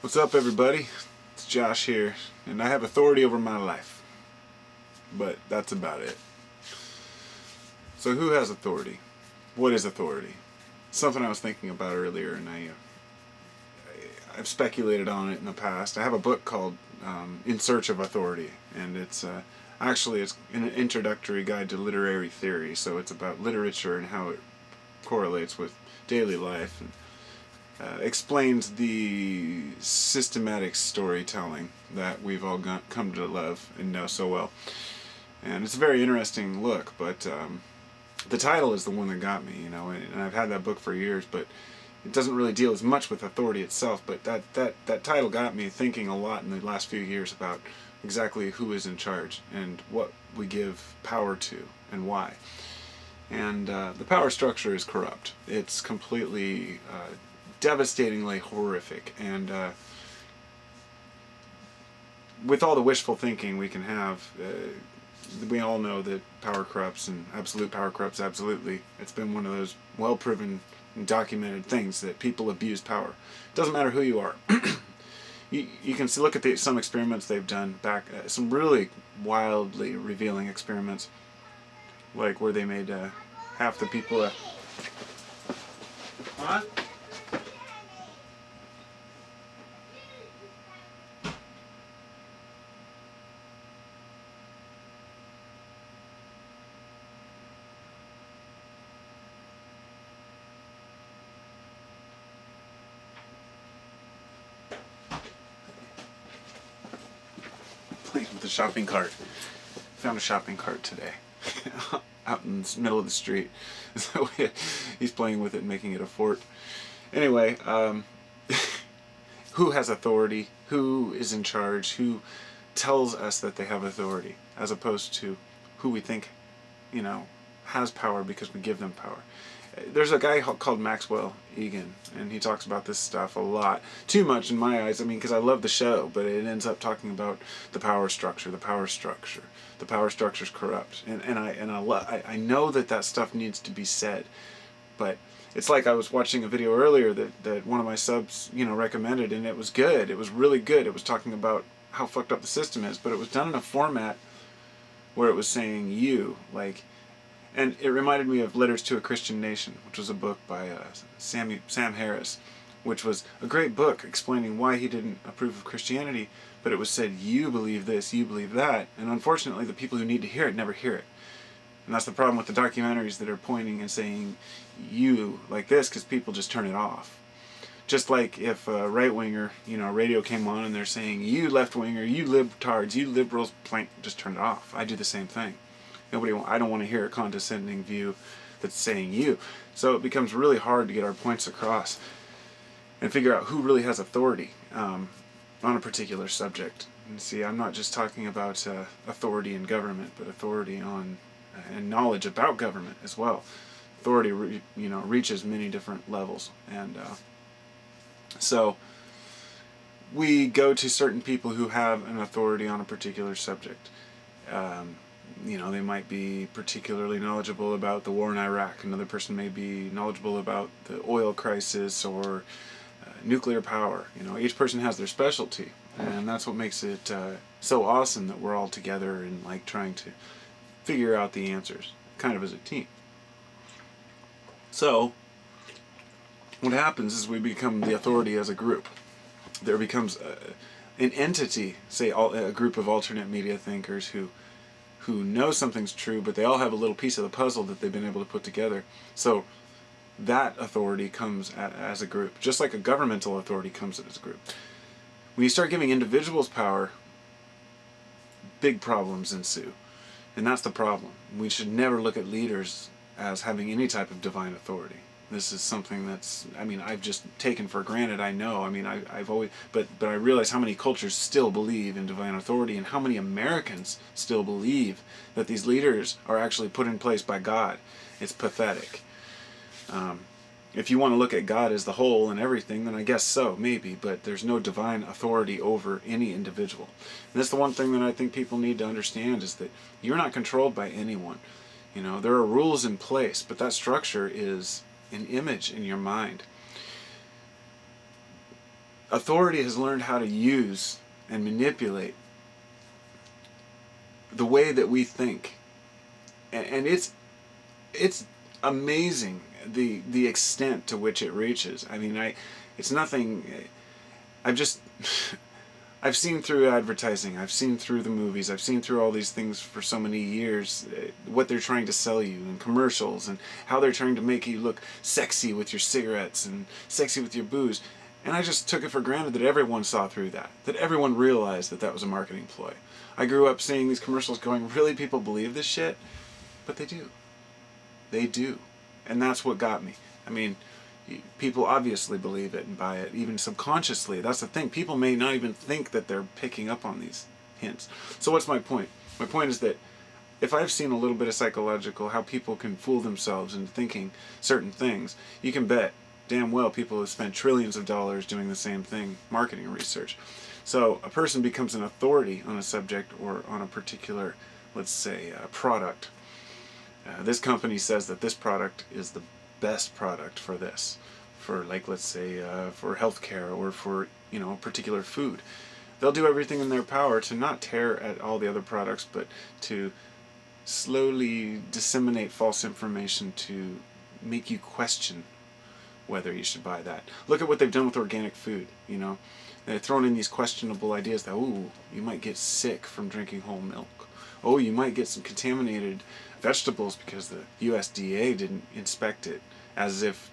What's up, everybody? It's Josh here, and I have authority over my life. But that's about it. So who has authority? What is authority? Something I was thinking about earlier, and I've speculated on it in the past. I have a book called In Search of Authority, and it's an introductory guide to literary theory, so it's about literature and how it correlates with daily life, and explains the systematic storytelling that we've all come to love and know so well. And it's a very interesting look, but the title is the one that got me, and I've had that book for years, but it doesn't really deal as much with authority itself, but that title got me thinking a lot in the last few years about exactly who is in charge and what we give power to and why. And the power structure is corrupt. It's completely devastatingly horrific, and with all the wishful thinking we can have, we all know that power corrupts, and absolute power corrupts absolutely. It's been one of those well-proven and documented things that people abuse power. It doesn't matter who you are. You can look at some experiments they've done back, some really wildly revealing experiments, like where they made half the people Huh? Playing with the shopping cart. Found a shopping cart today out in the middle of the street. So he's playing with it and making it a fort. Anyway, who has authority? Who is in charge? Who tells us that they have authority, as opposed to who we think, has power because we give them power. There's a guy called Maxwell Egan, and he talks about this stuff a lot. Too much in my eyes, because I love the show, but it ends up talking about the power structure. The power structure's corrupt. And I know that stuff needs to be said, but it's like I was watching a video earlier that one of my subs, recommended, and it was good. It was really good. It was talking about how fucked up the system is, but it was done in a format where it was saying you, and it reminded me of Letters to a Christian Nation, which was a book by Sam Harris, which was a great book explaining why he didn't approve of Christianity, but it was said, you believe this, you believe that, and unfortunately the people who need to hear it never hear it. And that's the problem with the documentaries that are pointing and saying you like this, because people just turn it off. Just like if a right-winger, radio came on and they're saying, you left-winger, you libtards, you liberals, just turn it off. I do the same thing. I don't want to hear a condescending view that's saying you. So it becomes really hard to get our points across and figure out who really has authority on a particular subject. And see, I'm not just talking about authority in government, but authority on and knowledge about government as well. Authority, reaches many different levels, and so we go to certain people who have an authority on a particular subject. They might be particularly knowledgeable about the war in Iraq. Another person may be knowledgeable about the oil crisis or nuclear power. Each person has their specialty, and that's what makes it so awesome that we're all together and trying to figure out the answers, kind of as a team. So what happens is we become the authority as a group. There becomes an entity, say a group of alternate media thinkers who know something's true, but they all have a little piece of the puzzle that they've been able to put together. So that authority comes as a group, just like a governmental authority comes as a group. When you start giving individuals power, big problems ensue. And that's the problem. We should never look at leaders as having any type of divine authority. This is something that's, I've just taken for granted. I know. I've always, but I realize how many cultures still believe in divine authority, and how many Americans still believe that these leaders are actually put in place by God. It's pathetic. If you want to look at God as the whole and everything, then I guess so, maybe, but there's no divine authority over any individual. And that's the one thing that I think people need to understand, is that you're not controlled by anyone. There are rules in place, but that structure is an image in your mind. authority has learned how to use and manipulate the way that we think, and it's amazing the extent to which it reaches. I mean, it's nothing. I've just I've seen through advertising, I've seen through the movies, I've seen through all these things for so many years, what they're trying to sell you in commercials, and how they're trying to make you look sexy with your cigarettes and sexy with your booze. And I just took it for granted that everyone saw through that everyone realized that that was a marketing ploy. I grew up seeing these commercials going, really, people believe this shit? But they do. They do. And that's what got me. I mean, people obviously believe it and buy it, even subconsciously. That's the thing. People may not even think that they're picking up on these hints. So what's my point? My point is that if I've seen a little bit of psychological, how people can fool themselves into thinking certain things, you can bet damn well people have spent trillions of dollars doing the same thing, marketing research. So a person becomes an authority on a subject or on a particular, let's say, product. This company says that this product is the best product for this, for, like, let's say, for healthcare or for, a particular food. They'll do everything in their power to not tear at all the other products, but to slowly disseminate false information to make you question whether you should buy that. Look at what they've done with organic food, They're throwing in these questionable ideas that, oh, you might get sick from drinking whole milk. Oh, you might get some contaminated vegetables because the USDA didn't inspect it, as if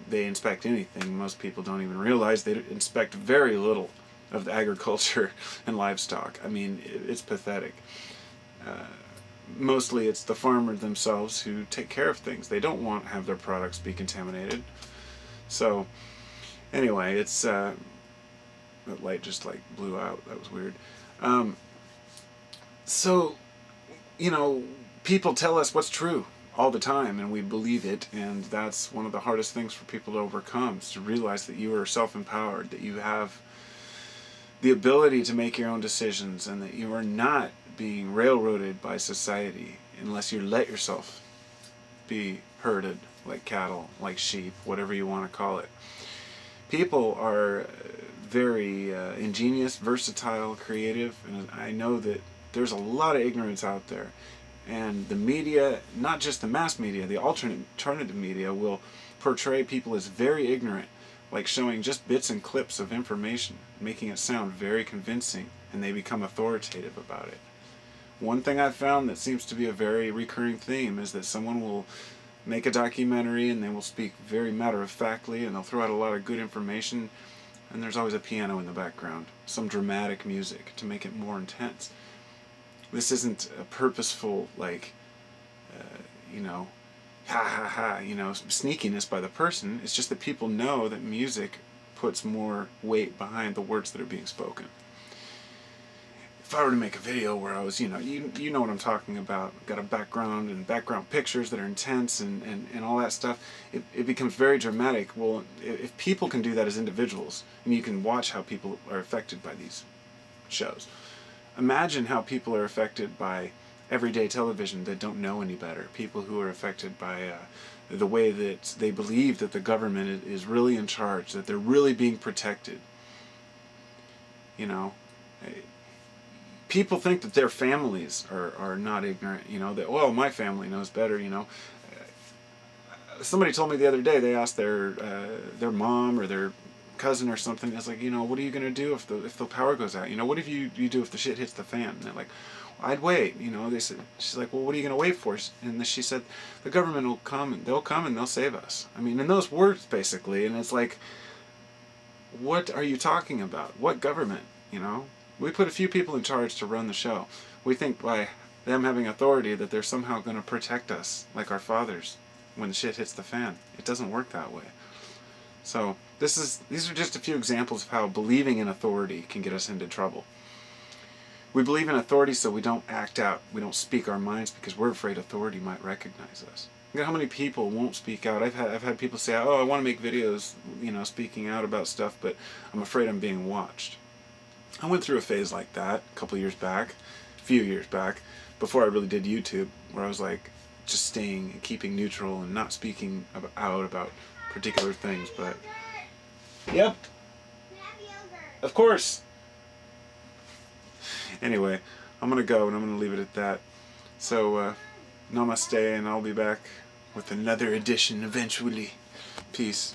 they inspect anything. Most people don't even realize they inspect very little of the agriculture and livestock. I mean, it's pathetic. Mostly it's the farmers themselves who take care of things. They don't want to have their products be contaminated. So, anyway, it's... that light just, blew out. That was weird. So, people tell us what's true all the time, and we believe it, and that's one of the hardest things for people to overcome, is to realize that you are self-empowered, that you have the ability to make your own decisions, and that you are not being railroaded by society unless you let yourself be herded like cattle, like sheep, whatever you want to call it. People are very ingenious, versatile, creative, and I know that there's a lot of ignorance out there. And the media, not just the mass media, the alternative media will portray people as very ignorant, like showing just bits and clips of information, making it sound very convincing, and they become authoritative about it. One thing I've found that seems to be a very recurring theme is that someone will make a documentary and they will speak very matter-of-factly, and they'll throw out a lot of good information, and there's always a piano in the background, some dramatic music to make it more intense. This isn't a purposeful, ha ha ha, sneakiness by the person. It's just that people know that music puts more weight behind the words that are being spoken. If I were to make a video where I was, you know what I'm talking about, got a background and background pictures that are intense and all that stuff, it becomes very dramatic. Well, if people can do that as individuals, and you can watch how people are affected by these shows, imagine how people are affected by everyday television that don't know any better. People who are affected by the way that they believe that the government is really in charge, that they're really being protected. People think that their families are not ignorant, that, well, my family knows better, Somebody told me the other day, they asked their mom or their cousin or something, it's like, what are you going to do if the power goes out? What if you do if the shit hits the fan? And they're like, well, I'd wait. They said, she's like, well, what are you going to wait for? And she said, the government will come, and they'll save us. I mean, in those words, basically. And it's like, what are you talking about? What government? We put a few people in charge to run the show. We think by them having authority that they're somehow going to protect us, like our fathers, when the shit hits the fan. It doesn't work that way. So these are just a few examples of how believing in authority can get us into trouble. We believe in authority so we don't act out. We don't speak our minds because we're afraid authority might recognize us. Look at how many people won't speak out. I've had people say, oh, I want to make videos, speaking out about stuff, but I'm afraid I'm being watched. I went through a phase like that a few years back, before I really did YouTube, where I was like just staying and keeping neutral and not speaking out about particular things. But yep, Of course. Anyway, I'm gonna go and I'm gonna leave it at that. So, namaste, and I'll be back with another edition eventually. Peace.